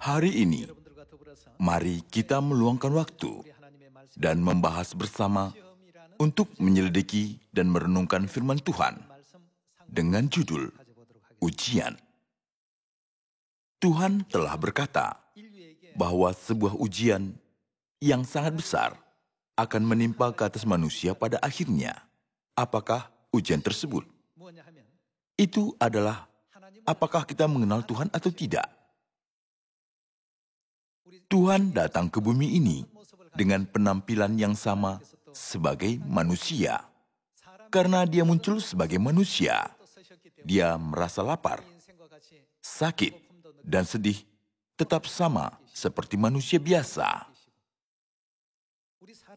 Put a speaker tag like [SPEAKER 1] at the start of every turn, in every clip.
[SPEAKER 1] Hari ini, mari kita meluangkan waktu dan membahas bersama untuk menyelidiki dan merenungkan firman Tuhan dengan judul Ujian. Tuhan telah berkata bahwa sebuah ujian yang sangat besar akan menimpa ke atas manusia pada akhirnya. Apakah ujian tersebut? Itu adalah apakah kita mengenal Tuhan atau tidak. Tuhan datang ke bumi ini dengan penampilan yang sama sebagai manusia. Karena dia muncul sebagai manusia, dia merasa lapar, sakit, dan sedih, tetap sama seperti manusia biasa.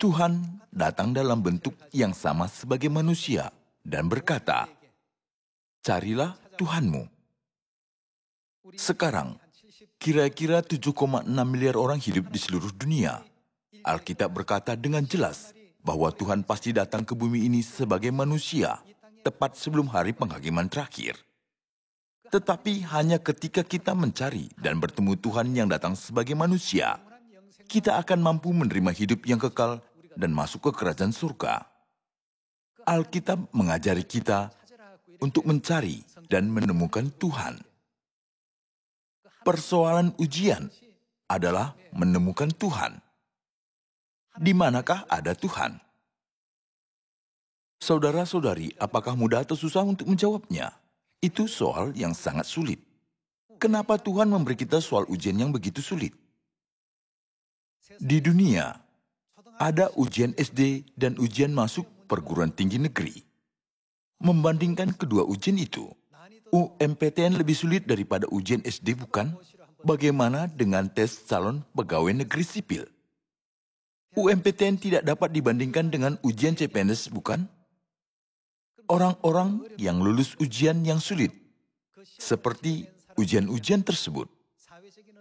[SPEAKER 1] Tuhan datang dalam bentuk yang sama sebagai manusia dan berkata, "Carilah Tuhanmu." Sekarang, kira-kira 7,6 miliar orang hidup di seluruh dunia. Alkitab berkata dengan jelas bahwa Tuhan pasti datang ke bumi ini sebagai manusia, tepat sebelum hari penghakiman terakhir. Tetapi hanya ketika kita mencari dan bertemu Tuhan yang datang sebagai manusia, kita akan mampu menerima hidup yang kekal dan masuk ke kerajaan surga. Alkitab mengajari kita untuk mencari dan menemukan Tuhan. Persoalan ujian adalah menemukan Tuhan. Di manakah ada Tuhan? Saudara-saudari, apakah mudah atau susah untuk menjawabnya? Itu soal yang sangat sulit. Kenapa Tuhan memberi kita soal ujian yang begitu sulit? Di dunia, ada ujian SD dan ujian masuk perguruan tinggi negeri. Membandingkan kedua ujian itu, UMPTN lebih sulit daripada ujian SD, bukan? Bagaimana dengan tes calon pegawai negeri sipil? UMPTN tidak dapat dibandingkan dengan ujian CPNS, bukan? Orang-orang yang lulus ujian yang sulit, seperti ujian-ujian tersebut,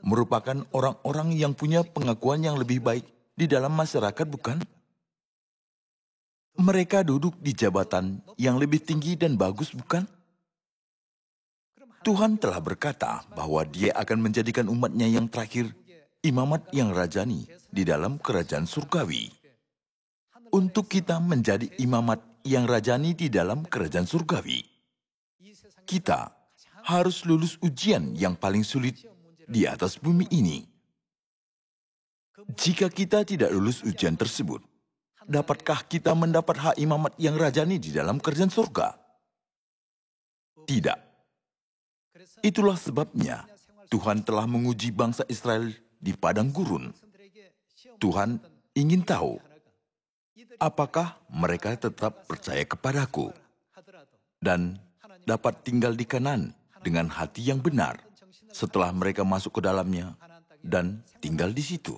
[SPEAKER 1] merupakan orang-orang yang punya pengakuan yang lebih baik di dalam masyarakat, bukan? Mereka duduk di jabatan yang lebih tinggi dan bagus, bukan? Tuhan telah berkata bahwa Dia akan menjadikan umat-Nya yang terakhir imamat yang rajani di dalam kerajaan surgawi. Untuk kita menjadi imamat yang rajani di dalam kerajaan surgawi, kita harus lulus ujian yang paling sulit di atas bumi ini. Jika kita tidak lulus ujian tersebut, dapatkah kita mendapat hak imamat yang rajani di dalam kerajaan surga? Tidak. Itulah sebabnya Tuhan telah menguji bangsa Israel di padang gurun. Tuhan ingin tahu, apakah mereka tetap percaya kepadaku dan dapat tinggal di Kanaan dengan hati yang benar setelah mereka masuk ke dalamnya dan tinggal di situ.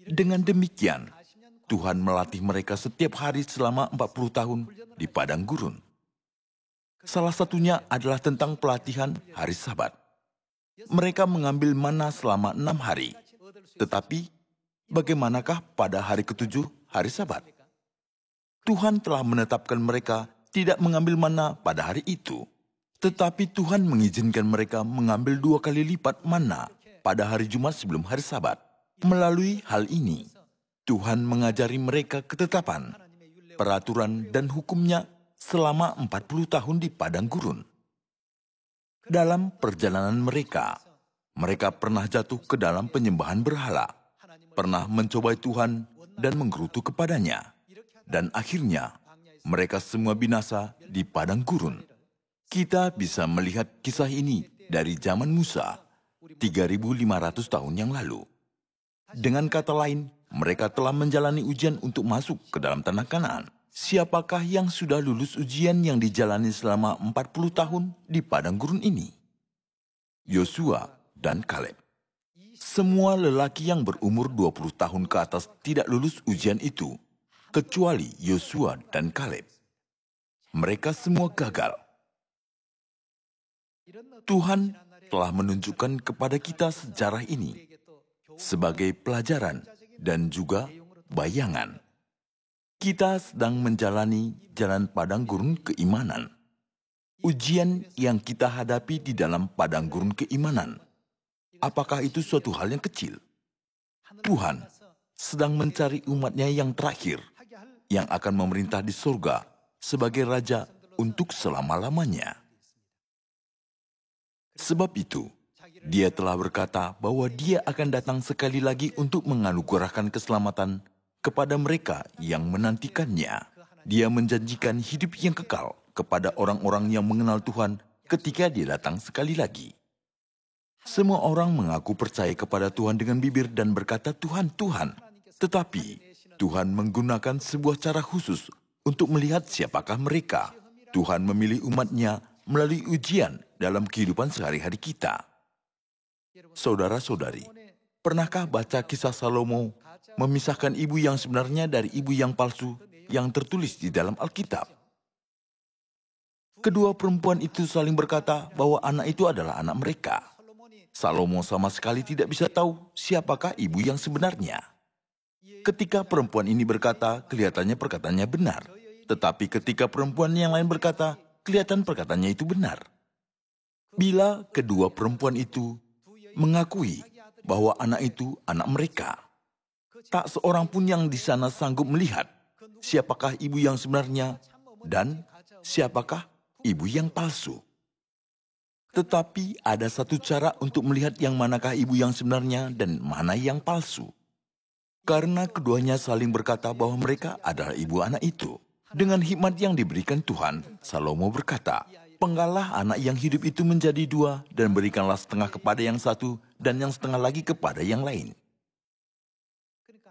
[SPEAKER 1] Dengan demikian, Tuhan melatih mereka setiap hari selama 40 tahun di padang gurun. Salah satunya adalah tentang pelatihan hari Sabat. Mereka mengambil mana selama 6 hari. Tetapi, bagaimanakah pada hari ke-7, hari Sabat? Tuhan telah menetapkan mereka tidak mengambil mana pada hari itu. Tetapi Tuhan mengizinkan mereka mengambil 2 kali lipat mana pada hari Jumat sebelum hari Sabat. Melalui hal ini, Tuhan mengajari mereka ketetapan, peraturan dan hukumnya selama 40 tahun di padang gurun. Dalam perjalanan mereka, mereka pernah jatuh ke dalam penyembahan berhala, pernah mencobai Tuhan dan menggerutu kepadanya, dan akhirnya mereka semua binasa di padang gurun. Kita bisa melihat kisah ini dari zaman Musa, 3.500 tahun yang lalu. Dengan kata lain, mereka telah menjalani ujian untuk masuk ke dalam tanah Kanaan. Siapakah yang sudah lulus ujian yang dijalani selama 40 tahun di padang gurun ini? Yosua dan Kaleb. Semua lelaki yang berumur 20 tahun ke atas tidak lulus ujian itu, kecuali Yosua dan Kaleb. Mereka semua gagal. Tuhan telah menunjukkan kepada kita sejarah ini sebagai pelajaran dan juga bayangan. Kita sedang menjalani jalan padang gurun keimanan. Ujian yang kita hadapi di dalam padang gurun keimanan, apakah itu suatu hal yang kecil? Tuhan sedang mencari umat-Nya yang terakhir, yang akan memerintah di surga sebagai Raja untuk selama-lamanya. Sebab itu, Dia telah berkata bahwa Dia akan datang sekali lagi untuk menganugerahkan keselamatan kepada mereka yang menantikannya. Dia menjanjikan hidup yang kekal kepada orang-orang yang mengenal Tuhan ketika Dia datang sekali lagi. Semua orang mengaku percaya kepada Tuhan dengan bibir dan berkata, "Tuhan, Tuhan." Tetapi Tuhan menggunakan sebuah cara khusus untuk melihat siapakah mereka. Tuhan memilih umat-Nya melalui ujian dalam kehidupan sehari-hari kita. Saudara-saudari, pernahkah baca kisah Salomo memisahkan ibu yang sebenarnya dari ibu yang palsu yang tertulis di dalam Alkitab? Kedua perempuan itu saling berkata bahwa anak itu adalah anak mereka. Salomo sama sekali tidak bisa tahu siapakah ibu yang sebenarnya. Ketika perempuan ini berkata, kelihatannya perkataannya benar. Tetapi ketika perempuan yang lain berkata, kelihatan perkataannya itu benar. Bila kedua perempuan itu mengakui bahwa anak itu anak mereka, tak seorang pun yang di sana sanggup melihat siapakah ibu yang sebenarnya dan siapakah ibu yang palsu. Tetapi ada satu cara untuk melihat yang manakah ibu yang sebenarnya dan mana yang palsu. Karena keduanya saling berkata bahwa mereka adalah ibu anak itu. Dengan hikmat yang diberikan Tuhan, Salomo berkata, "Penggalah anak yang hidup itu menjadi dua dan berikanlah setengah kepada yang satu dan yang setengah lagi kepada yang lain."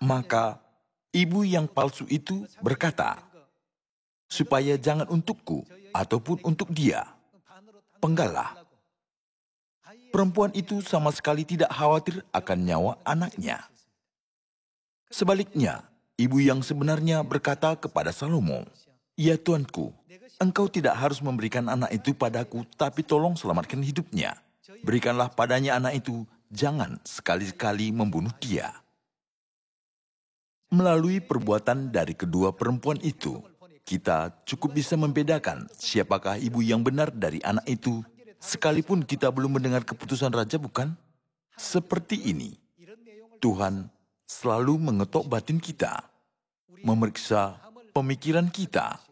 [SPEAKER 1] Maka ibu yang palsu itu berkata, "Supaya jangan untukku ataupun untuk dia, penggalah." Perempuan itu sama sekali tidak khawatir akan nyawa anaknya. Sebaliknya, ibu yang sebenarnya berkata kepada Salomo, "Ya Tuanku, engkau tidak harus memberikan anak itu padaku, tapi tolong selamatkan hidupnya. Berikanlah padanya anak itu, jangan sekali-kali membunuh dia." Melalui perbuatan dari kedua perempuan itu, kita cukup bisa membedakan siapakah ibu yang benar dari anak itu, sekalipun kita belum mendengar keputusan raja, bukan? Seperti ini, Tuhan selalu mengetok batin kita, memeriksa pemikiran kita,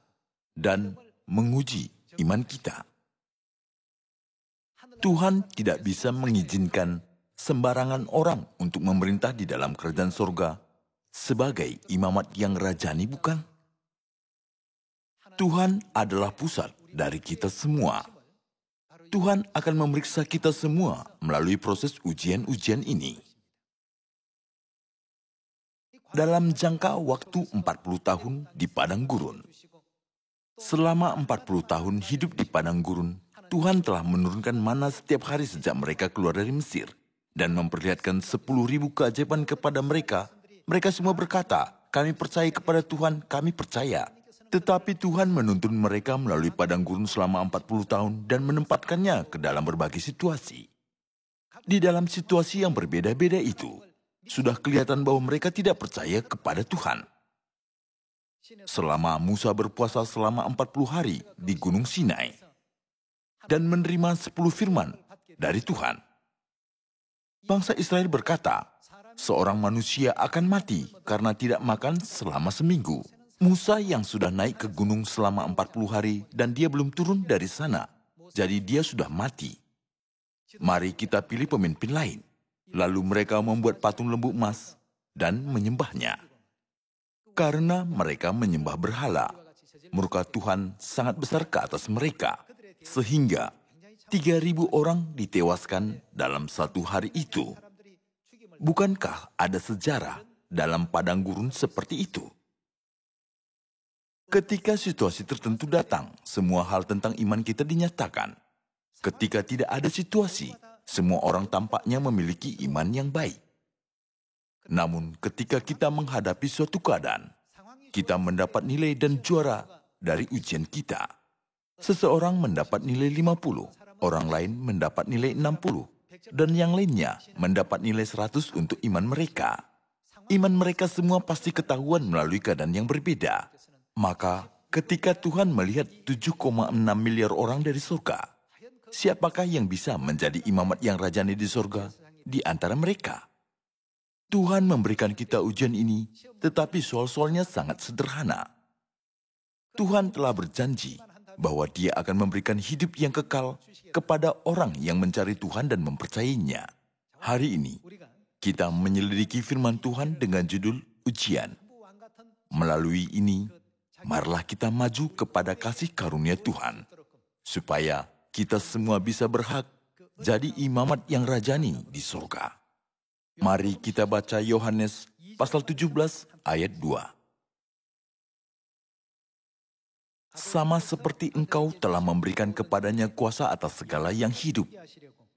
[SPEAKER 1] dan menguji iman kita. Tuhan tidak bisa mengizinkan sembarangan orang untuk memerintah di dalam kerajaan surga sebagai imamat yang rajani, bukan? Tuhan adalah pusat dari kita semua. Tuhan akan memeriksa kita semua melalui proses ujian-ujian ini. Dalam jangka waktu 40 tahun di padang gurun. Selama 40 tahun hidup di padang gurun, Tuhan telah menurunkan mana setiap hari sejak mereka keluar dari Mesir dan memperlihatkan 10.000 keajaiban kepada mereka. Mereka semua berkata, "Kami percaya kepada Tuhan, kami percaya." Tetapi Tuhan menuntun mereka melalui padang gurun selama 40 tahun dan menempatkannya ke dalam berbagai situasi. Di dalam situasi yang berbeda-beda itu, sudah kelihatan bahwa mereka tidak percaya kepada Tuhan. Selama Musa berpuasa selama 40 hari di Gunung Sinai dan menerima 10 firman dari Tuhan, bangsa Israel berkata, seorang manusia akan mati karena tidak makan selama seminggu. Musa yang sudah naik ke gunung selama 40 hari dan dia belum turun dari sana, jadi dia sudah mati. Mari kita pilih pemimpin lain. Lalu mereka membuat patung lembu emas dan menyembahnya. Karena mereka menyembah berhala, murka Tuhan sangat besar ke atas mereka, sehingga 3.000 orang ditewaskan dalam satu hari itu. Bukankah ada sejarah dalam padang gurun seperti itu? Ketika situasi tertentu datang, semua hal tentang iman kita dinyatakan. Ketika tidak ada situasi, semua orang tampaknya memiliki iman yang baik. Namun ketika kita menghadapi suatu keadaan, kita mendapat nilai dan juara dari ujian kita. Seseorang mendapat nilai 50, orang lain mendapat nilai 60, dan yang lainnya mendapat nilai 100 untuk iman mereka. Iman mereka semua pasti ketahuan melalui keadaan yang berbeda. Maka ketika Tuhan melihat 7,6 miliar orang dari surga, siapakah yang bisa menjadi imamat yang rajani di surga di antara mereka? Tuhan memberikan kita ujian ini, tetapi soal-soalnya sangat sederhana. Tuhan telah berjanji bahwa Dia akan memberikan hidup yang kekal kepada orang yang mencari Tuhan dan mempercayainya. Hari ini, kita menyelidiki firman Tuhan dengan judul ujian. Melalui ini, marilah kita maju kepada kasih karunia Tuhan, supaya kita semua bisa berhak jadi imamat yang rajani di surga. Mari kita baca Yohanes pasal 17 ayat 2. Sama seperti engkau telah memberikan kepadanya kuasa atas segala yang hidup,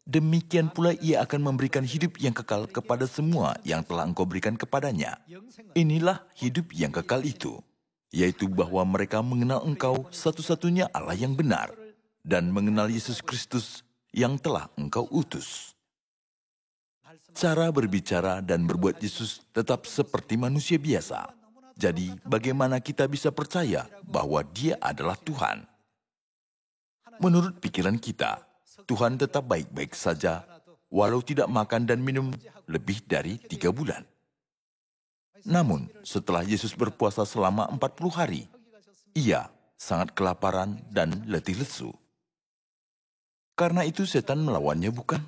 [SPEAKER 1] demikian pula ia akan memberikan hidup yang kekal kepada semua yang telah engkau berikan kepadanya. Inilah hidup yang kekal itu, yaitu bahwa mereka mengenal engkau satu-satunya Allah yang benar, dan mengenal Yesus Kristus yang telah engkau utus. Cara berbicara dan berbuat Yesus tetap seperti manusia biasa. Jadi, bagaimana kita bisa percaya bahwa Dia adalah Tuhan? Menurut pikiran kita, Tuhan tetap baik-baik saja, walau tidak makan dan minum lebih dari 3 bulan. Namun, setelah Yesus berpuasa selama 40 hari, Ia sangat kelaparan dan letih lesu. Karena itu setan melawannya, bukan?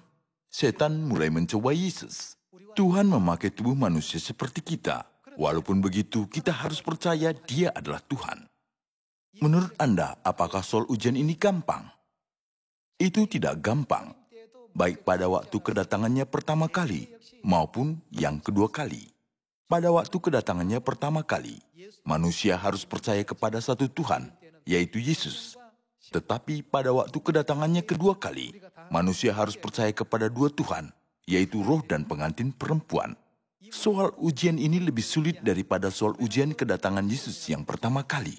[SPEAKER 1] Setan mulai mencoba Yesus. Tuhan memakai tubuh manusia seperti kita. Walaupun begitu, kita harus percaya Dia adalah Tuhan. Menurut Anda, apakah soal ujian ini gampang? Itu tidak gampang, baik pada waktu kedatangannya pertama kali maupun yang kedua kali. Pada waktu kedatangannya pertama kali, manusia harus percaya kepada satu Tuhan, yaitu Yesus. Tetapi pada waktu kedatangannya kedua kali, manusia harus percaya kepada 2 Tuhan, yaitu Roh dan pengantin perempuan. Soal ujian ini lebih sulit daripada soal ujian kedatangan Yesus yang pertama kali.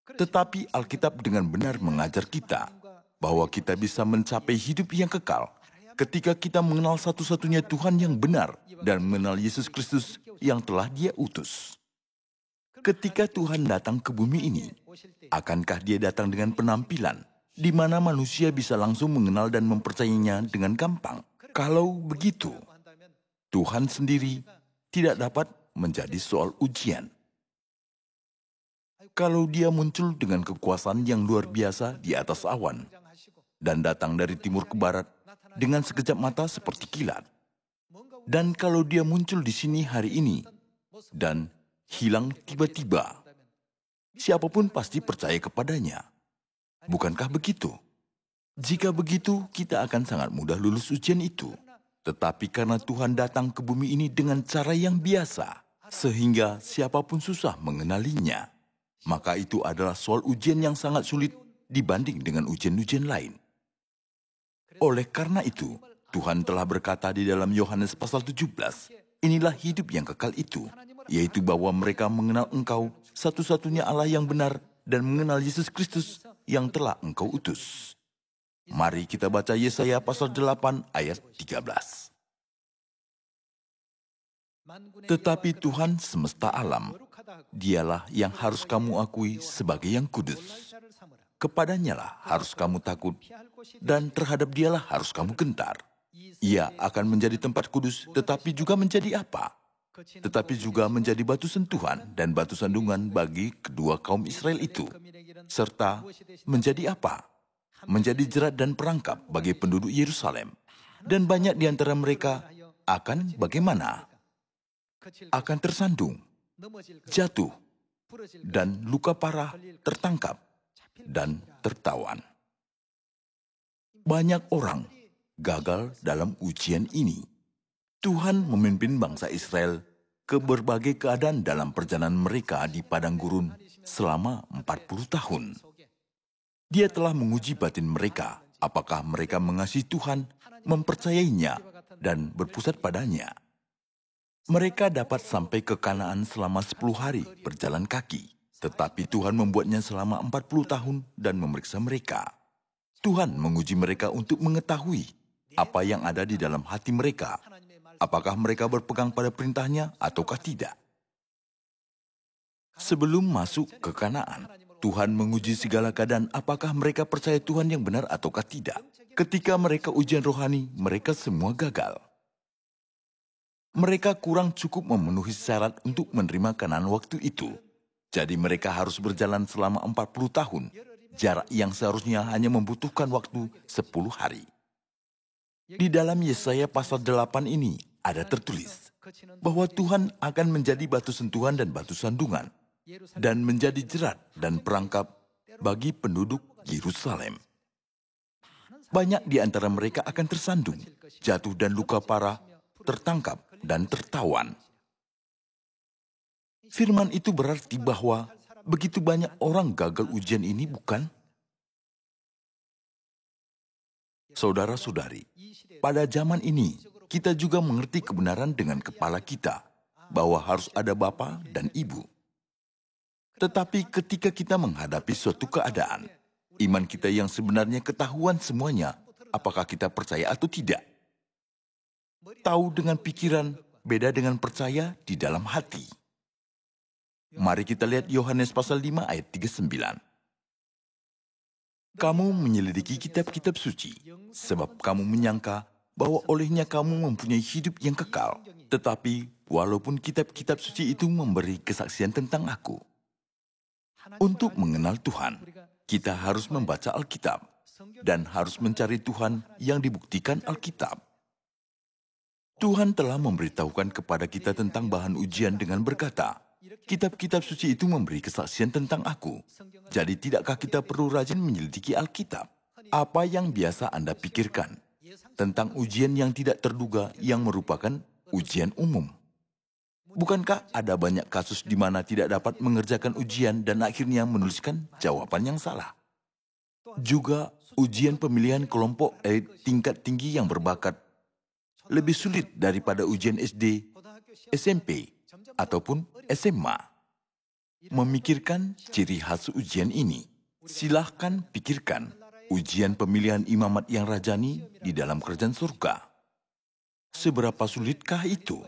[SPEAKER 1] Tetapi Alkitab dengan benar mengajar kita bahwa kita bisa mencapai hidup yang kekal ketika kita mengenal satu-satunya Tuhan yang benar dan mengenal Yesus Kristus yang telah Dia utus. Ketika Tuhan datang ke bumi ini, akankah Dia datang dengan penampilan di mana manusia bisa langsung mengenal dan mempercayainya dengan gampang? Kalau begitu, Tuhan sendiri tidak dapat menjadi soal ujian. Kalau Dia muncul dengan kekuasaan yang luar biasa di atas awan dan datang dari timur ke barat dengan sekejap mata seperti kilat, dan kalau Dia muncul di sini hari ini dan hilang tiba-tiba, siapapun pasti percaya kepadanya. Bukankah begitu? Jika begitu, kita akan sangat mudah lulus ujian itu. Tetapi karena Tuhan datang ke bumi ini dengan cara yang biasa, sehingga siapapun susah mengenalinya, maka itu adalah soal ujian yang sangat sulit dibanding dengan ujian-ujian lain. Oleh karena itu, Tuhan telah berkata di dalam Yohanes pasal 17, inilah hidup yang kekal itu, yaitu bahwa mereka mengenal engkau satu-satunya Allah yang benar dan mengenal Yesus Kristus yang telah engkau utus. Mari kita baca Yesaya pasal 8 ayat 13. Tetapi Tuhan semesta alam, Dialah yang harus kamu akui sebagai yang kudus. Kepadanya lah harus kamu takut, dan terhadap Dialah harus kamu gentar. Ia akan menjadi tempat kudus, tetapi juga menjadi apa? Tetapi juga menjadi batu sentuhan dan batu sandungan bagi kedua kaum Israel itu. Serta menjadi apa? Menjadi jerat dan perangkap bagi penduduk Yerusalem. Dan banyak di antara mereka akan bagaimana? Akan tersandung, jatuh, dan luka parah, tertangkap, dan tertawan. Banyak orang gagal dalam ujian ini. Tuhan memimpin bangsa Israel ke berbagai keadaan dalam perjalanan mereka di padang gurun selama 40 tahun. Dia telah menguji batin mereka, apakah mereka mengasihi Tuhan, mempercayainya, dan berpusat padanya. Mereka dapat sampai ke Kanaan selama 10 hari berjalan kaki, tetapi Tuhan membuatnya selama 40 tahun dan memeriksa mereka. Tuhan menguji mereka untuk mengetahui apa yang ada di dalam hati mereka. Apakah mereka berpegang pada perintahnya ataukah tidak? Sebelum masuk ke Kanaan, Tuhan menguji segala keadaan apakah mereka percaya Tuhan yang benar ataukah tidak. Ketika mereka ujian rohani, mereka semua gagal. Mereka kurang cukup memenuhi syarat untuk menerima Kanaan waktu itu. Jadi mereka harus berjalan selama 40 tahun, jarak yang seharusnya hanya membutuhkan waktu 10 hari. Di dalam Yesaya pasal 8 ini ada tertulis bahwa Tuhan akan menjadi batu sentuhan dan batu sandungan, dan menjadi jerat dan perangkap bagi penduduk Yerusalem. Banyak di antara mereka akan tersandung, jatuh dan luka parah, tertangkap dan tertawan. Firman itu berarti bahwa begitu banyak orang gagal ujian ini, bukan? Saudara-saudari, pada zaman ini, kita juga mengerti kebenaran dengan kepala kita, bahwa harus ada bapa dan ibu. Tetapi ketika kita menghadapi suatu keadaan, iman kita yang sebenarnya ketahuan semuanya, apakah kita percaya atau tidak? Tahu dengan pikiran, beda dengan percaya di dalam hati. Mari kita lihat Yohanes pasal 5 ayat 39. Kamu menyelidiki kitab-kitab suci, sebab kamu menyangka bahwa olehnya kamu mempunyai hidup yang kekal. Tetapi walaupun kitab-kitab suci itu memberi kesaksian tentang aku. Untuk mengenal Tuhan, kita harus membaca Alkitab dan harus mencari Tuhan yang dibuktikan Alkitab. Tuhan telah memberitahukan kepada kita tentang bahan ujian dengan berkata, kitab-kitab suci itu memberi kesaksian tentang aku. Jadi tidakkah kita perlu rajin menyelidiki Alkitab? Apa yang biasa Anda pikirkan tentang ujian yang tidak terduga yang merupakan ujian umum? Bukankah ada banyak kasus di mana tidak dapat mengerjakan ujian dan akhirnya menuliskan jawaban yang salah? Juga ujian pemilihan kelompok elit tingkat tinggi yang berbakat lebih sulit daripada ujian SD, SMP, ataupun SMA. Memikirkan ciri khas ujian ini, silahkan pikirkan ujian pemilihan imamat yang rajani di dalam kerajaan surga. Seberapa sulitkah itu?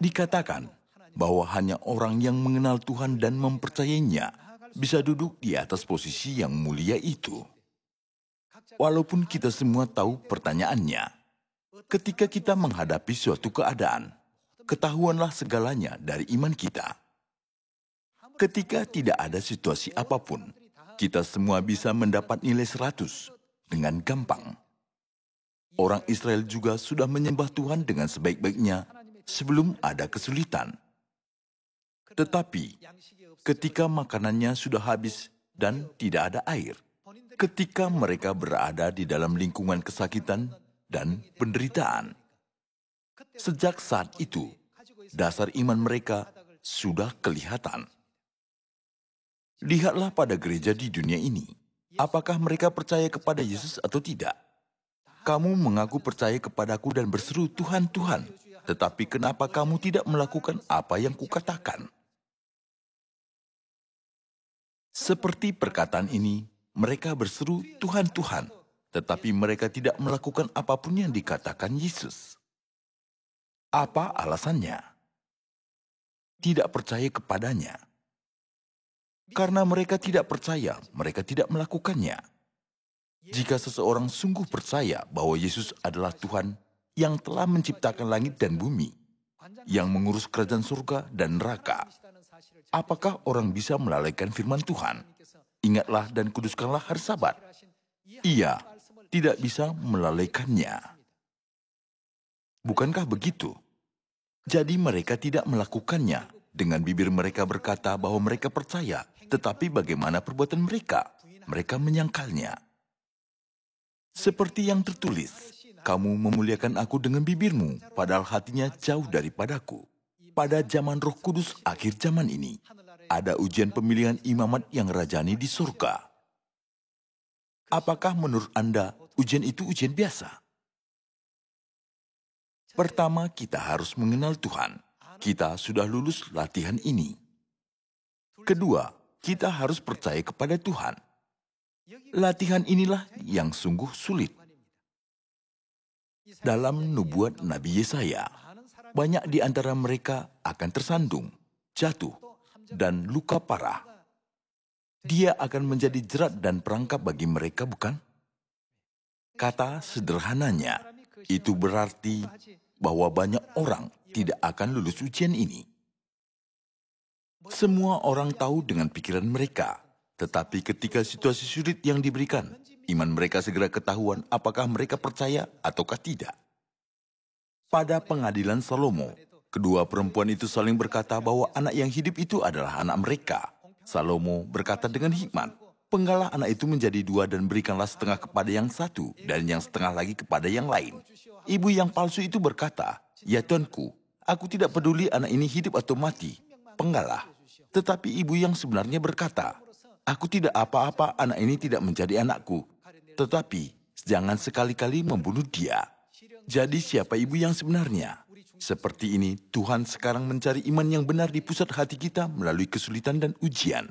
[SPEAKER 1] Dikatakan bahwa hanya orang yang mengenal Tuhan dan mempercayainya bisa duduk di atas posisi yang mulia itu. Walaupun kita semua tahu pertanyaannya, ketika kita menghadapi suatu keadaan, ketahuanlah segalanya dari iman kita. Ketika tidak ada situasi apapun, kita semua bisa mendapat nilai 100 dengan gampang. Orang Israel juga sudah menyembah Tuhan dengan sebaik-baiknya sebelum ada kesulitan. Tetapi, ketika makanannya sudah habis dan tidak ada air, ketika mereka berada di dalam lingkungan kesakitan dan penderitaan, sejak saat itu, dasar iman mereka sudah kelihatan. Lihatlah pada gereja di dunia ini. Apakah mereka percaya kepada Yesus atau tidak? Kamu mengaku percaya kepadaku dan berseru, Tuhan, Tuhan. Tetapi kenapa kamu tidak melakukan apa yang kukatakan? Seperti perkataan ini, mereka berseru, Tuhan, Tuhan. Tetapi mereka tidak melakukan apapun yang dikatakan Yesus. Apa alasannya? Tidak percaya kepadanya. Karena mereka tidak percaya, mereka tidak melakukannya. Jika seseorang sungguh percaya bahwa Yesus adalah Tuhan yang telah menciptakan langit dan bumi, yang mengurus kerajaan surga dan neraka, apakah orang bisa melalaikan firman Tuhan? Ingatlah dan kuduskanlah hari Sabat. Ia tidak bisa melalaikannya. Bukankah begitu? Jadi mereka tidak melakukannya. Dengan bibir mereka berkata bahwa mereka percaya, tetapi bagaimana perbuatan mereka? Mereka menyangkalnya. Seperti yang tertulis, kamu memuliakan aku dengan bibirmu, padahal hatinya jauh daripadaku. Pada zaman Roh Kudus akhir zaman ini, ada ujian pemilihan imamat yang rajani di surga. Apakah menurut Anda ujian itu ujian biasa? Pertama, kita harus mengenal Tuhan. Kita sudah lulus latihan ini. Kedua, kita harus percaya kepada Tuhan. Latihan inilah yang sungguh sulit. Dalam nubuat Nabi Yesaya, banyak di antara mereka akan tersandung, jatuh, dan luka parah. Dia akan menjadi jerat dan perangkap bagi mereka, bukan? Kata sederhananya, itu berarti bahwa banyak orang tidak akan lulus ujian ini. Semua orang tahu dengan pikiran mereka, tetapi ketika situasi sulit yang diberikan, iman mereka segera ketahuan apakah mereka percaya ataukah tidak. Pada pengadilan Salomo, kedua perempuan itu saling berkata bahwa anak yang hidup itu adalah anak mereka. Salomo berkata dengan hikmat, "Penggalah anak itu menjadi dua dan berikanlah setengah kepada yang satu dan yang setengah lagi kepada yang lain." Ibu yang palsu itu berkata, "Ya Tuanku, aku tidak peduli anak ini hidup atau mati, penggalah." Tetapi ibu yang sebenarnya berkata, "Aku tidak apa-apa, anak ini tidak menjadi anakku. Tetapi jangan sekali-kali membunuh dia." Jadi siapa ibu yang sebenarnya? Seperti ini, Tuhan sekarang mencari iman yang benar di pusat hati kita melalui kesulitan dan ujian.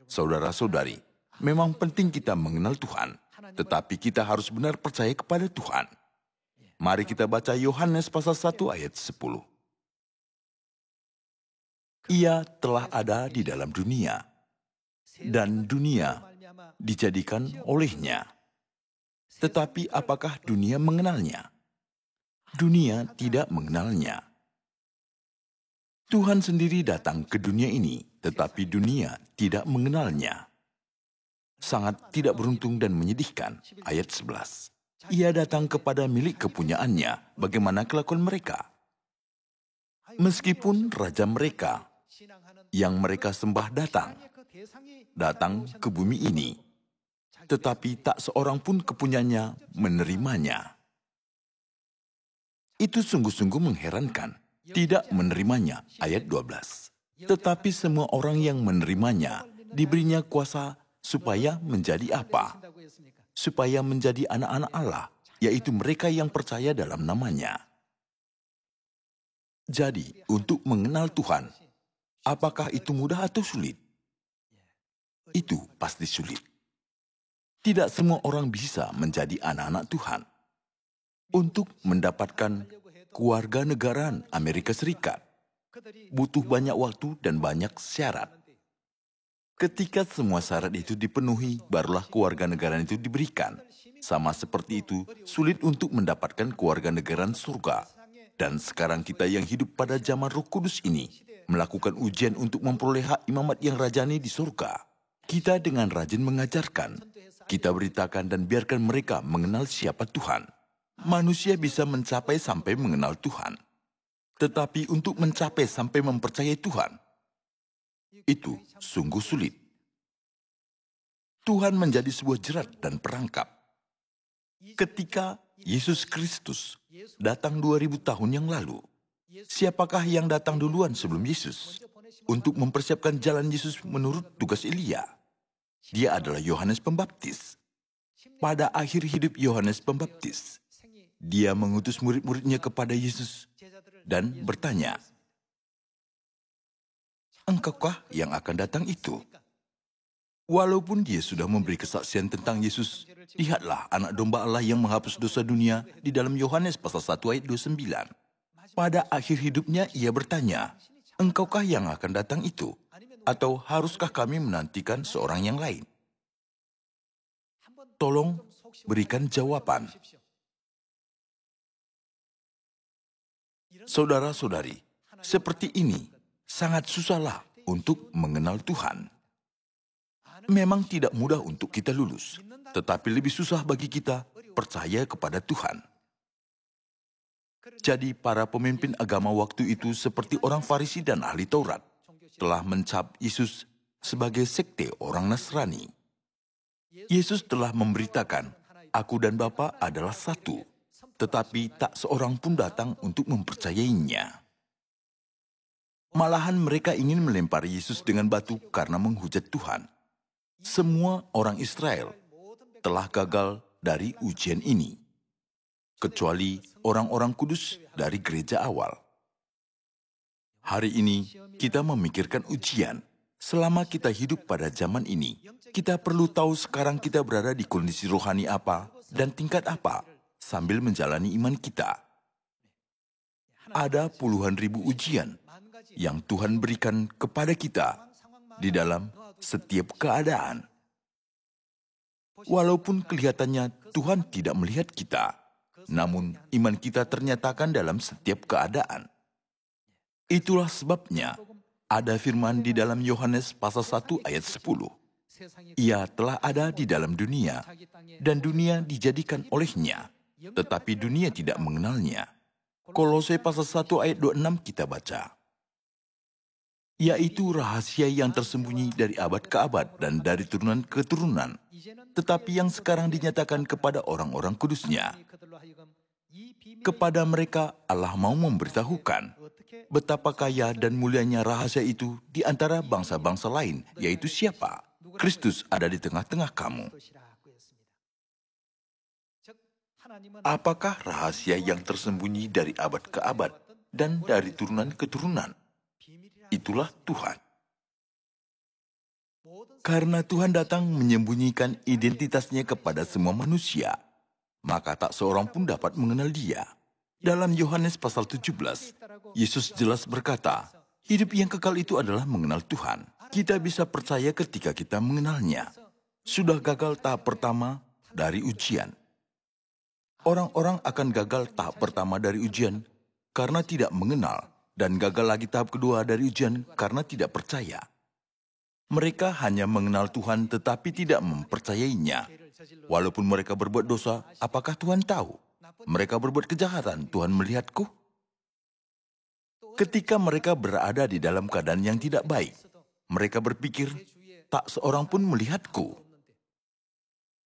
[SPEAKER 1] Saudara-saudari, memang penting kita mengenal Tuhan, tetapi kita harus benar percaya kepada Tuhan. Mari kita baca Yohanes pasal 1 ayat 10. Ia telah ada di dalam dunia, dan dunia dijadikan olehnya. Tetapi apakah dunia mengenalnya? Dunia tidak mengenalnya. Tuhan sendiri datang ke dunia ini, tetapi dunia tidak mengenalnya. Sangat tidak beruntung dan menyedihkan. Ayat 11. Ia datang kepada milik kepunyaannya. Bagaimana kelakuan mereka? Meskipun raja mereka, yang mereka sembah datang ke bumi ini, tetapi tak seorang pun kepunyanya menerimanya. Itu sungguh-sungguh mengherankan. Tidak menerimanya, ayat 12. Tetapi semua orang yang menerimanya, diberinya kuasa supaya menjadi apa? Supaya menjadi anak-anak Allah, yaitu mereka yang percaya dalam namanya. Jadi, untuk mengenal Tuhan, apakah itu mudah atau sulit? Itu pasti sulit. Tidak semua orang bisa menjadi anak-anak Tuhan. Untuk mendapatkan kewarganegaraan Amerika Serikat, butuh banyak waktu dan banyak syarat. Ketika semua syarat itu dipenuhi, barulah kewarganegaraan itu diberikan. Sama seperti itu, sulit untuk mendapatkan kewarganegaraan surga. Dan sekarang kita yang hidup pada zaman Roh Kudus ini, melakukan ujian untuk memperoleh hak imamat yang rajani di surga. Kita dengan rajin mengajarkan, kita beritakan dan biarkan mereka mengenal siapa Tuhan. Manusia bisa mencapai sampai mengenal Tuhan. Tetapi untuk mencapai sampai mempercayai Tuhan, itu sungguh sulit. Tuhan menjadi sebuah jerat dan perangkap. Ketika Yesus Kristus datang 2000 tahun yang lalu, siapakah yang datang duluan sebelum Yesus? Untuk mempersiapkan jalan Yesus menurut tugas Elia. Dia adalah Yohanes Pembaptis. Pada akhir hidup Yohanes Pembaptis, dia mengutus murid-muridnya kepada Yesus dan bertanya, "Engkaukah yang akan datang itu?" Walaupun dia sudah memberi kesaksian tentang Yesus, lihatlah anak domba Allah yang menghapus dosa dunia di dalam Yohanes pasal 1 ayat 29. Pada akhir hidupnya ia bertanya, "Engkaukah yang akan datang itu? Atau haruskah kami menantikan seorang yang lain?" Tolong berikan jawaban. Saudara-saudari, seperti ini sangat susahlah untuk mengenal Tuhan. Memang tidak mudah untuk kita lulus, tetapi lebih susah bagi kita percaya kepada Tuhan. Jadi para pemimpin agama waktu itu seperti orang Farisi dan ahli Taurat telah mencap Yesus sebagai sekte orang Nasrani. Yesus telah memberitakan, "Aku dan Bapa adalah satu." Tetapi tak seorang pun datang untuk mempercayainya. Malahan mereka ingin melempari Yesus dengan batu karena menghujat Tuhan. Semua orang Israel telah gagal dari ujian ini, kecuali orang-orang kudus dari gereja awal. Hari ini kita memikirkan ujian. Selama kita hidup pada zaman ini, kita perlu tahu sekarang kita berada di kondisi rohani apa dan tingkat apa. sambil menjalani iman kita. Ada puluhan ribu ujian yang Tuhan berikan kepada kita di dalam setiap keadaan. Walaupun kelihatannya Tuhan tidak melihat kita, namun iman kita ternyatakan dalam setiap keadaan. Itulah sebabnya ada firman di dalam Yohanes pasal 1 ayat 10. Ia telah ada di dalam dunia, dan dunia dijadikan olehnya, tetapi dunia tidak mengenalnya. Kolose pasal 1 ayat 26 kita baca. Yaitu rahasia yang tersembunyi dari abad ke abad dan dari turunan ke turunan, tetapi yang sekarang dinyatakan kepada orang-orang kudusnya. Kepada mereka Allah mau memberitahukan betapa kaya dan mulianya rahasia itu di antara bangsa-bangsa lain, yaitu siapa? Kristus ada di tengah-tengah kamu. Apakah rahasia yang tersembunyi dari abad ke abad dan dari turunan ke turunan? Itulah Tuhan. Karena Tuhan datang menyembunyikan identitasnya kepada semua manusia, maka tak seorang pun dapat mengenal Dia. Dalam Yohanes pasal 17, Yesus jelas berkata, hidup yang kekal itu adalah mengenal Tuhan. Kita bisa percaya ketika kita mengenalnya. Sudah gagal tahap pertama dari ujian. Orang-orang akan gagal tahap pertama dari ujian karena tidak mengenal, dan gagal lagi tahap kedua dari ujian karena tidak percaya. Mereka hanya mengenal Tuhan tetapi tidak mempercayainya. Walaupun mereka berbuat dosa, apakah Tuhan tahu? Mereka berbuat kejahatan, Tuhan melihatku? Ketika mereka berada di dalam keadaan yang tidak baik, mereka berpikir, tak seorang pun melihatku.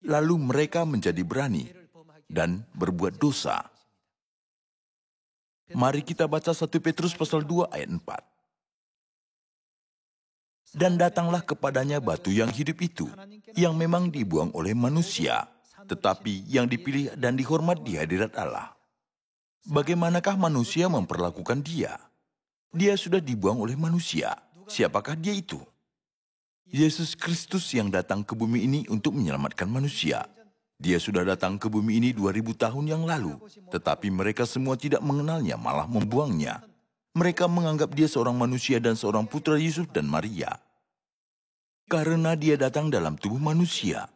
[SPEAKER 1] Lalu mereka menjadi berani dan berbuat dosa. Mari kita baca 1 Petrus pasal 2 ayat 4. Dan datanglah kepadanya batu yang hidup itu, yang memang dibuang oleh manusia, tetapi yang dipilih dan dihormat di hadirat Allah. Bagaimanakah manusia memperlakukan Dia? Dia sudah dibuang oleh manusia. Siapakah Dia itu? Yesus Kristus yang datang ke bumi ini untuk menyelamatkan manusia. Dia sudah datang ke bumi ini 2000 tahun yang lalu, tetapi mereka semua tidak mengenalnya, malah membuangnya. Mereka menganggap Dia seorang manusia dan seorang putra Yusuf dan Maria. Karena Dia datang dalam tubuh manusia,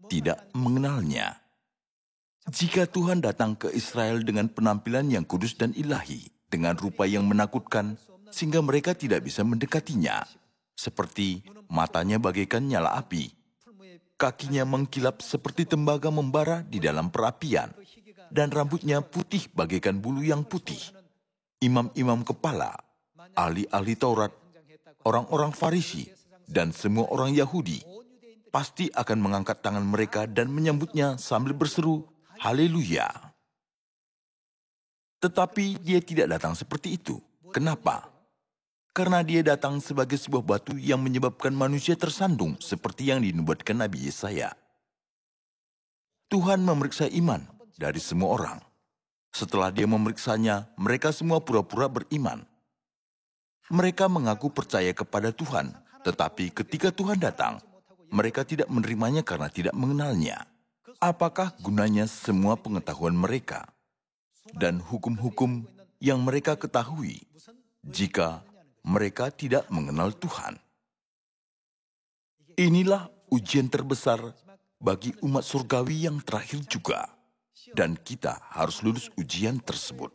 [SPEAKER 1] tidak mengenalnya. Jika Tuhan datang ke Israel dengan penampilan yang kudus dan ilahi, dengan rupa yang menakutkan, sehingga mereka tidak bisa mendekatinya, seperti matanya bagaikan nyala api, kakinya mengkilap seperti tembaga membara di dalam perapian, dan rambutnya putih bagaikan bulu yang putih. Imam-imam kepala, ahli-ahli Taurat, orang-orang Farisi, dan semua orang Yahudi pasti akan mengangkat tangan mereka dan menyambutnya sambil berseru, Haleluya. Tetapi Dia tidak datang seperti itu. Kenapa? Karena Dia datang sebagai sebuah batu yang menyebabkan manusia tersandung seperti yang dinubuatkan Nabi Yesaya. Tuhan memeriksa iman dari semua orang. Setelah Dia memeriksanya, mereka semua pura-pura beriman. Mereka mengaku percaya kepada Tuhan, tetapi ketika Tuhan datang, mereka tidak menerimanya karena tidak mengenalnya. Apakah gunanya semua pengetahuan mereka dan hukum-hukum yang mereka ketahui jika mereka tidak mengenal Tuhan? Inilah ujian terbesar bagi umat surgawi yang terakhir juga, dan kita harus lulus ujian tersebut.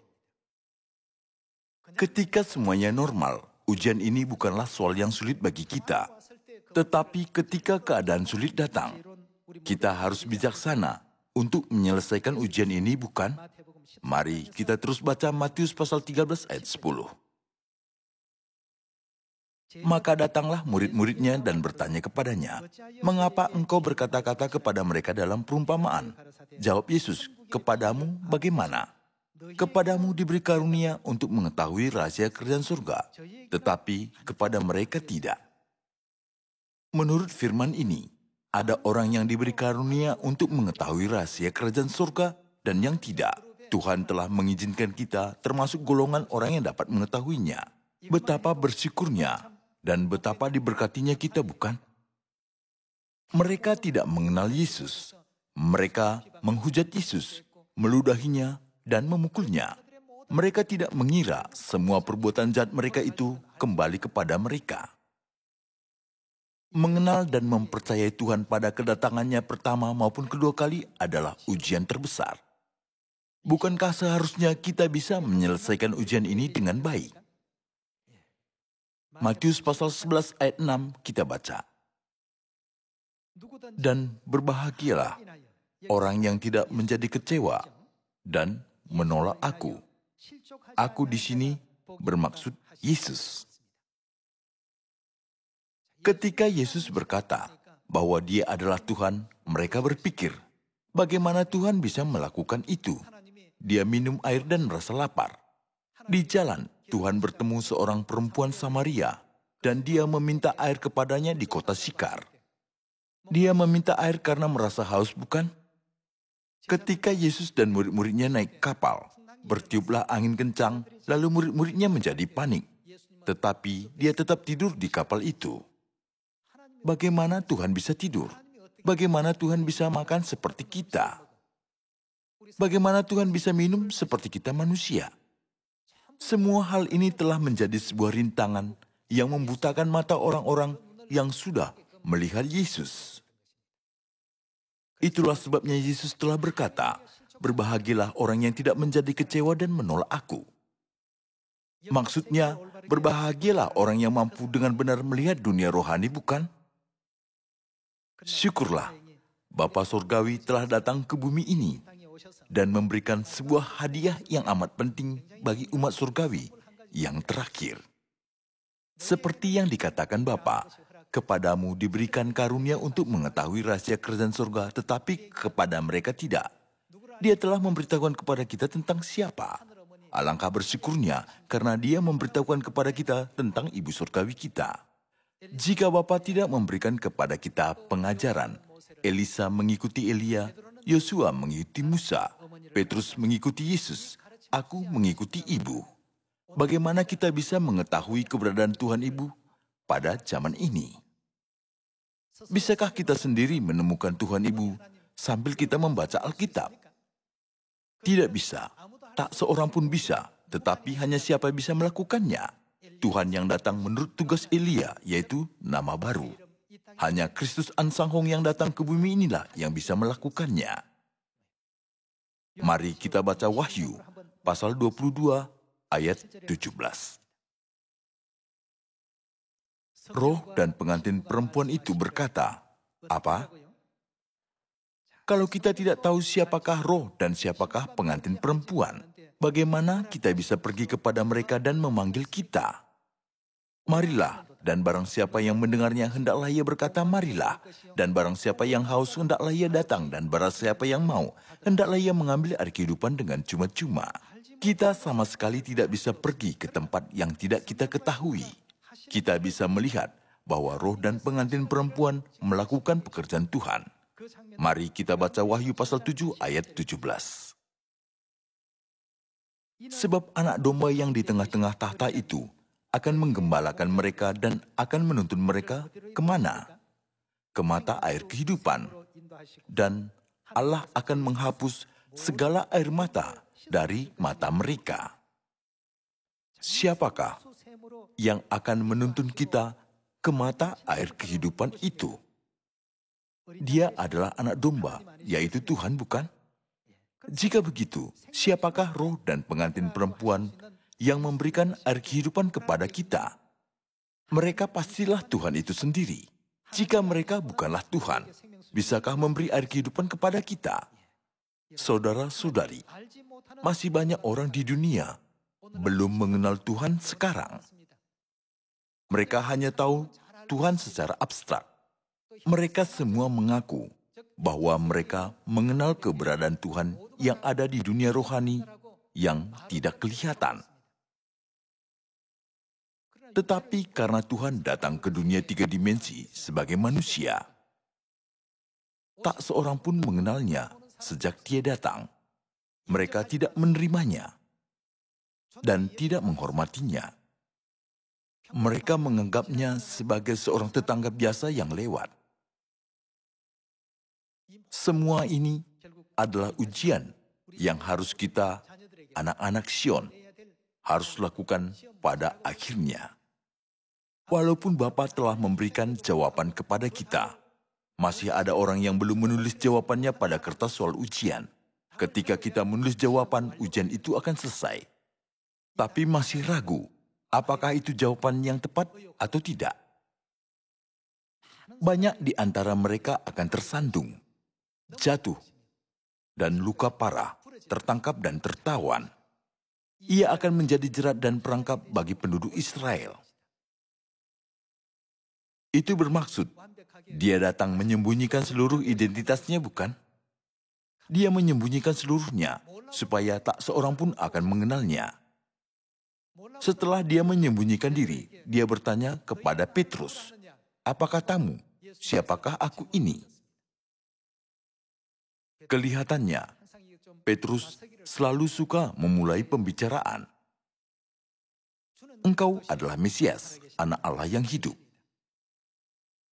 [SPEAKER 1] Ketika semuanya normal, ujian ini bukanlah soal yang sulit bagi kita. Tetapi ketika keadaan sulit datang, kita harus bijaksana untuk menyelesaikan ujian ini, bukan? Mari kita terus baca Matius pasal 13 ayat 10. Maka datanglah murid-muridnya dan bertanya kepadanya, mengapa engkau berkata-kata kepada mereka dalam perumpamaan? Jawab Yesus, kepadamu bagaimana? Kepadamu diberi karunia untuk mengetahui rahasia kerajaan surga, tetapi kepada mereka tidak. Menurut firman ini, ada orang yang diberi karunia untuk mengetahui rahasia kerajaan surga dan yang tidak. Tuhan telah mengizinkan kita termasuk golongan orang yang dapat mengetahuinya. Betapa bersyukurnya dan betapa diberkatinya kita, bukan? Mereka tidak mengenal Yesus. Mereka menghujat Yesus, meludahinya, dan memukulnya. Mereka tidak mengira semua perbuatan jahat mereka itu kembali kepada mereka. Mengenal dan mempercayai Tuhan pada kedatangannya pertama maupun kedua kali adalah ujian terbesar. Bukankah seharusnya kita bisa menyelesaikan ujian ini dengan baik? Matius pasal 11 ayat 6 kita baca. Dan berbahagialah orang yang tidak menjadi kecewa dan menolak aku. Aku di sini bermaksud Yesus. Ketika Yesus berkata bahwa Dia adalah Tuhan, mereka berpikir, bagaimana Tuhan bisa melakukan itu? Dia minum air dan merasa lapar. Di jalan, Tuhan bertemu seorang perempuan Samaria, dan Dia meminta air kepadanya di kota Sikar. Dia meminta air karena merasa haus, bukan? Ketika Yesus dan murid-muridnya naik kapal, bertiuplah angin kencang, lalu murid-muridnya menjadi panik. Tetapi Dia tetap tidur di kapal itu. Bagaimana Tuhan bisa tidur? Bagaimana Tuhan bisa makan seperti kita? Bagaimana Tuhan bisa minum seperti kita manusia? Semua hal ini telah menjadi sebuah rintangan yang membutakan mata orang-orang yang sudah melihat Yesus. Itulah sebabnya Yesus telah berkata, berbahagialah orang yang tidak menjadi kecewa dan menolak aku. Maksudnya, berbahagialah orang yang mampu dengan benar melihat dunia rohani, bukan? Syukurlah, Bapa Surgawi telah datang ke bumi ini dan memberikan sebuah hadiah yang amat penting bagi umat surgawi yang terakhir. Seperti yang dikatakan Bapa, kepadamu diberikan karunia untuk mengetahui rahasia kerajaan surga, tetapi kepada mereka tidak. Dia telah memberitahukan kepada kita tentang siapa. Alangkah bersyukurnya karena Dia memberitahukan kepada kita tentang Ibu Surgawi kita. Jika Bapa tidak memberikan kepada kita pengajaran, Elisa mengikuti Elia, Yosua mengikuti Musa, Petrus mengikuti Yesus, aku mengikuti Ibu. Bagaimana kita bisa mengetahui keberadaan Tuhan Ibu pada zaman ini? Bisakah kita sendiri menemukan Tuhan Ibu sambil kita membaca Alkitab? Tidak bisa, tak seorang pun bisa, tetapi hanya siapa bisa melakukannya. Tuhan yang datang menurut tugas Elia, yaitu nama baru. Hanya Kristus Ansanghong yang datang ke bumi inilah yang bisa melakukannya. Mari kita baca Wahyu, pasal 22, ayat 17. Roh dan pengantin perempuan itu berkata, apa? Kalau kita tidak tahu siapakah roh dan siapakah pengantin perempuan, bagaimana kita bisa pergi kepada mereka dan memanggil kita? Marilah, dan barang siapa yang mendengarnya hendaklah ia berkata marilah, dan barang siapa yang haus hendaklah ia datang, dan barang siapa yang mau hendaklah ia mengambil air kehidupan dengan cuma-cuma. Kita sama sekali tidak bisa pergi ke tempat yang tidak kita ketahui. Kita bisa melihat bahwa roh dan pengantin perempuan melakukan pekerjaan Tuhan. Mari kita baca Wahyu pasal 7 ayat 17. Sebab anak domba yang di tengah-tengah tahta itu akan menggembalakan mereka dan akan menuntun mereka kemana? Ke mata air kehidupan. Dan Allah akan menghapus segala air mata dari mata mereka. Siapakah yang akan menuntun kita ke mata air kehidupan itu? Dia adalah anak domba, yaitu Tuhan, bukan? Jika begitu, siapakah roh dan pengantin perempuan yang memberikan air kehidupan kepada kita? Mereka pastilah Tuhan itu sendiri. Jika mereka bukanlah Tuhan, bisakah memberi air kehidupan kepada kita? Saudara-saudari, masih banyak orang di dunia belum mengenal Tuhan sekarang. Mereka hanya tahu Tuhan secara abstrak. Mereka semua mengaku bahwa mereka mengenal keberadaan Tuhan yang ada di dunia rohani yang tidak kelihatan. Tetapi karena Tuhan datang ke dunia 3 dimensi sebagai manusia, tak seorang pun mengenalnya sejak Dia datang. Mereka tidak menerimanya dan tidak menghormatinya. Mereka menganggapnya sebagai seorang tetangga biasa yang lewat. Semua ini adalah ujian yang harus kita, anak-anak Sion, harus lakukan pada akhirnya. Walaupun Bapa telah memberikan jawaban kepada kita, masih ada orang yang belum menulis jawabannya pada kertas soal ujian. Ketika kita menulis jawaban, ujian itu akan selesai. Tapi masih ragu, apakah itu jawaban yang tepat atau tidak? Banyak di antara mereka akan tersandung, jatuh, dan luka parah, tertangkap dan tertawan. Ia akan menjadi jerat dan perangkap bagi penduduk Israel. Itu bermaksud, dia datang menyembunyikan seluruh identitasnya, bukan? Dia menyembunyikan seluruhnya, supaya tak seorang pun akan mengenalnya. Setelah dia menyembunyikan diri, dia bertanya kepada Petrus, "Apa katamu? Siapakah aku ini?" Kelihatannya, Petrus selalu suka memulai pembicaraan. "Engkau adalah Mesias, Anak Allah yang hidup."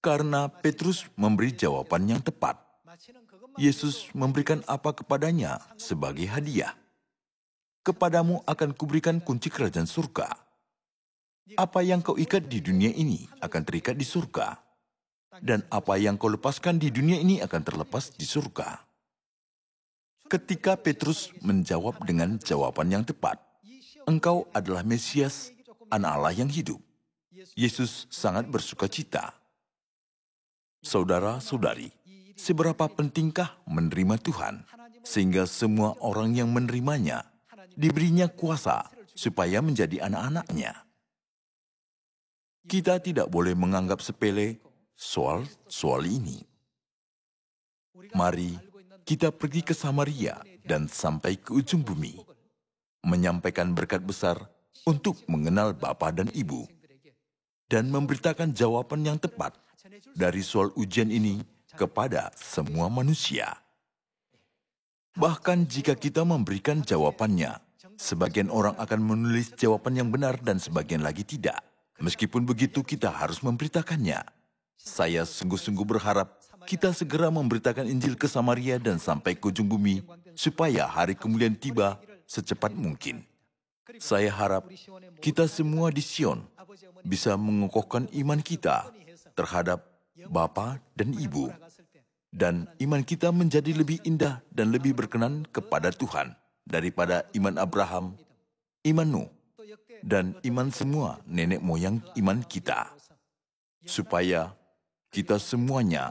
[SPEAKER 1] Karena Petrus memberi jawaban yang tepat, Yesus memberikan apa kepadanya sebagai hadiah. "Kepadamu akan kuberikan kunci kerajaan surga. Apa yang kau ikat di dunia ini akan terikat di surga. Dan apa yang kau lepaskan di dunia ini akan terlepas di surga." Ketika Petrus menjawab dengan jawaban yang tepat, "Engkau adalah Mesias, Anak Allah yang hidup," Yesus sangat bersuka cita. Saudara-saudari, seberapa pentingkah menerima Tuhan, sehingga semua orang yang menerimanya diberinya kuasa supaya menjadi anak-anaknya. Kita tidak boleh menganggap sepele soal ini. Mari kita pergi ke Samaria dan sampai ke ujung bumi, menyampaikan berkat besar untuk mengenal Bapa dan Ibu, dan memberitakan jawaban yang tepat dari soal ujian ini kepada semua manusia. Bahkan jika kita memberikan jawabannya, sebagian orang akan menulis jawaban yang benar dan sebagian lagi tidak. Meskipun begitu, kita harus memberitakannya. Saya sungguh-sungguh berharap kita segera memberitakan Injil ke Samaria dan sampai ke ujung bumi, supaya hari kemuliaan tiba secepat mungkin. Saya harap kita semua di Sion bisa mengokohkan iman kita terhadap Bapa dan Ibu, dan iman kita menjadi lebih indah dan lebih berkenan kepada Tuhan daripada iman Abraham, iman Nuh, dan iman semua nenek moyang iman kita, supaya kita semuanya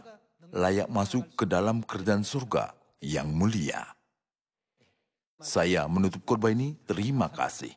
[SPEAKER 1] layak masuk ke dalam kerajaan surga yang mulia. Saya menutup khotbah ini. Terima kasih.